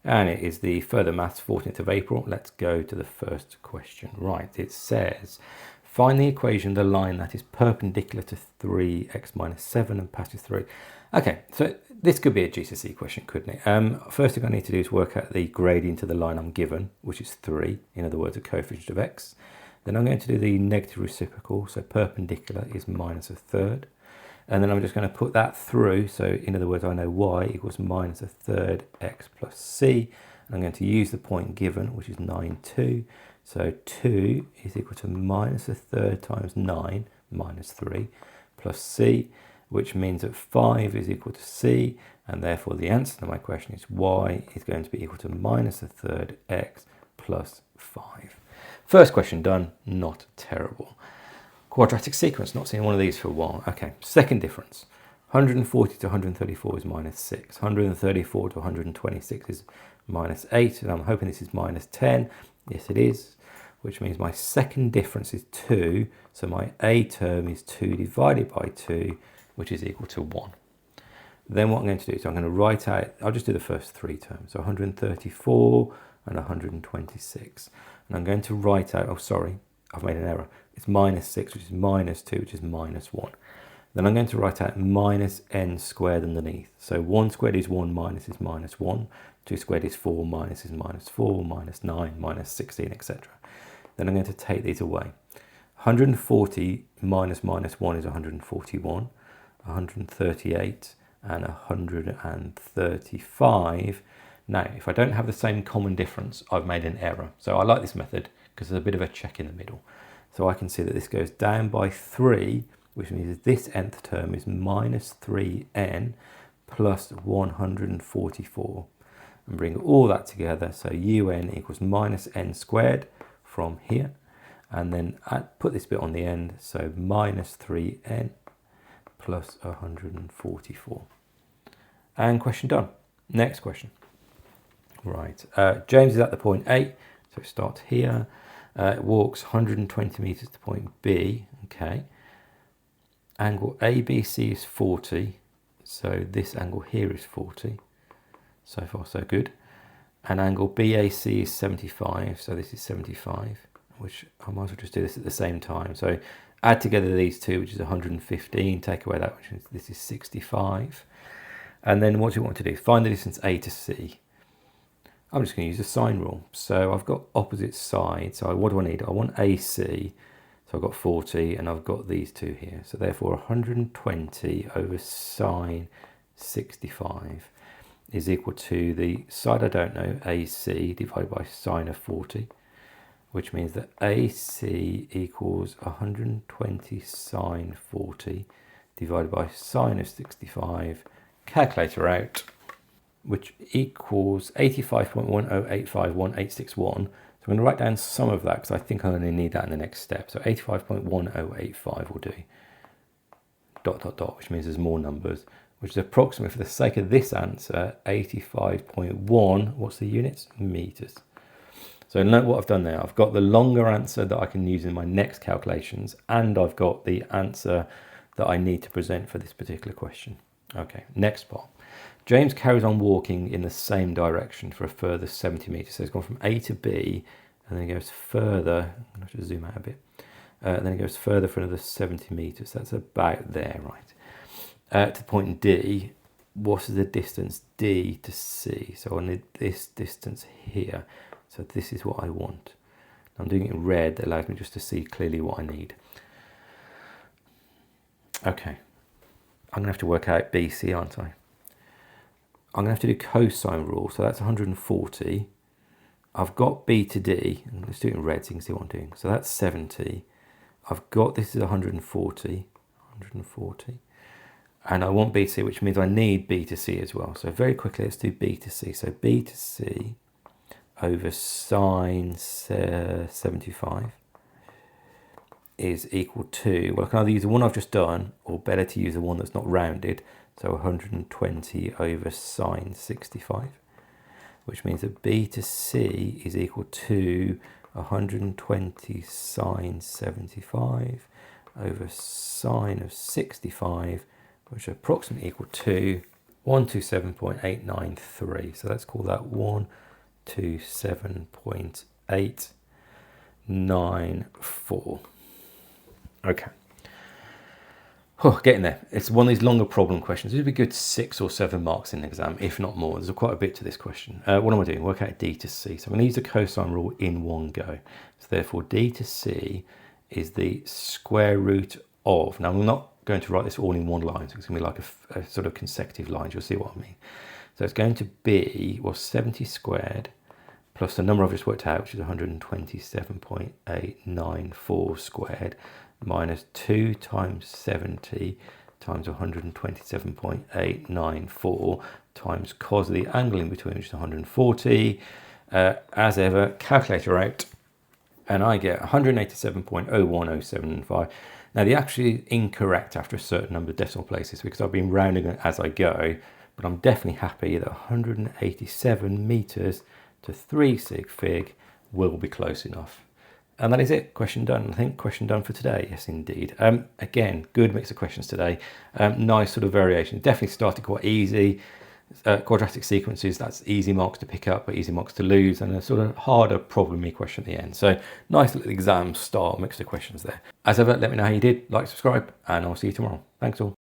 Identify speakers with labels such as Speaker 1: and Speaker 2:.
Speaker 1: And it is the Further Maths 14th of April. Let's go to the first question. Right, it says, find the equation of the line that is perpendicular to 3x minus 7 and passes through. Okay, so this could be a GCSE question, couldn't it? First thing I need to do is work out the gradient of the line I'm given, which is 3, in other words, a coefficient of x. Then I'm going to do the negative reciprocal, so perpendicular is minus a third. And then I'm just going to put that through, so in other words, I know y equals minus a third x plus c. And I'm going to use the point given, which is 9, 2. So 2 is equal to minus a third times 9 minus 3 plus c, which means that 5 is equal to c, and therefore the answer to my question is y is going to be equal to minus a third x plus 5. First question done, not terrible. Quadratic sequence, not seen one of these for a while. Okay, second difference. 140 to 134 is minus 6. 134 to 126 is minus 8. And I'm hoping this is minus 10. Yes, it is. Which means my second difference is 2. So my A term is 2 divided by 2, which is equal to 1. Then what I'm going to do is I'm going to write out, I'll just do the first three terms. So 134 and 126. And I'm going to write out, oh sorry, I've made an error. It's minus 6, which is minus 2, which is minus 1. Then I'm going to write out minus n squared underneath. So 1 squared is 1, minus is minus 1. 2 squared is 4, minus is minus 4, minus 9, minus 16, etc. Then I'm going to take these away. 140 minus minus 1 is 141. 138 and 135. Now, if I don't have the same common difference, I've made an error. So I like this method because there's a bit of a check in the middle. So I can see that this goes down by 3, which means this nth term is minus 3n plus 144. And bring all that together. So un equals minus n squared from here. And then put this bit on the end. So minus 3n plus 144. And question done. Next question. Right, James is at the point A, so it starts here. It walks 120 meters to point B, okay. Angle ABC is 40, so this angle here is 40. So far, so good. And angle BAC is 75, so this is 75, which I might as well just do this at the same time. So add together these two, which is 115, take away that, which is this is 65. And then what do you want to do? Find the distance A to C. I'm just going to use the sine rule. So I've got opposite sides. So what do I need? I want AC. So I've got 40 and I've got these two here. So therefore 120 over sine 65 is equal to the side I don't know, AC, divided by sine of 40, which means that AC equals 120 sine 40 divided by sine of 65. Calculator out, which equals 85.10851,861. So I'm going to write down some of that because I think I'm going to need that in the next step. So 85.1085 will do. ... which means there's more numbers, which is approximately, for the sake of this answer, 85.1, what's the units? Meters. So note what I've done there. I've got the longer answer that I can use in my next calculations, and I've got the answer that I need to present for this particular question. Okay, next part. James carries on walking in the same direction for a further 70 meters. So it's gone from A to B, and then it goes further. I'm going to have to zoom out a bit. Then it goes further for another 70 meters. That's about there, right? To point D. What is the distance D to C? So I need this distance here. So this is what I want. I'm doing it in red. That allows me just to see clearly what I need. Okay. I'm going to have to work out BC, aren't I? I'm going to have to do cosine rule, so that's 140. I've got B to D, and let's do it in red so you can see what I'm doing. So that's 70. I've got, this is 140, and I want B to C, which means I need B to C as well. So very quickly, let's do B to C. So B to C over sine 75 is equal to, well, I can either use the one I've just done, or better to use the one that's not rounded. So 120 over sine 65, which means that B to C is equal to 120 sine 75 over sine of 65, which is approximately equal to 127.893. So let's call that 127.894. Okay. Oh, getting there. It's one of these longer problem questions. It would be good 6 or 7 marks in the exam, if not more. There's quite a bit to this question. What am I doing? Work out d to c. So I'm going to use the cosine rule in one go. So therefore d to c is the square root of. Now I'm not going to write this all in one line, so it's going to be like a sort of consecutive lines. You'll see what I mean. So it's going to be, well, 70 squared plus the number I've just worked out, which is 127.894 squared, minus 2 times 70 times 127.894 times cos of the angle in between, which is 140. As ever, calculator out, and I get 187.01075. Now, they're actually incorrect after a certain number of decimal places because I've been rounding it as I go, but I'm definitely happy that 187 meters to 3 sig fig will be close enough. And that is it. Question done. I think question done for today. Yes, indeed. Again, good mix of questions today. Nice sort of variation. Definitely started quite easy. Quadratic sequences, that's easy marks to pick up, but easy marks to lose, and a sort of harder problem-y question at the end. So nice little exam style mix of questions there. As ever, let me know how you did. Like, subscribe, and I'll see you tomorrow. Thanks all.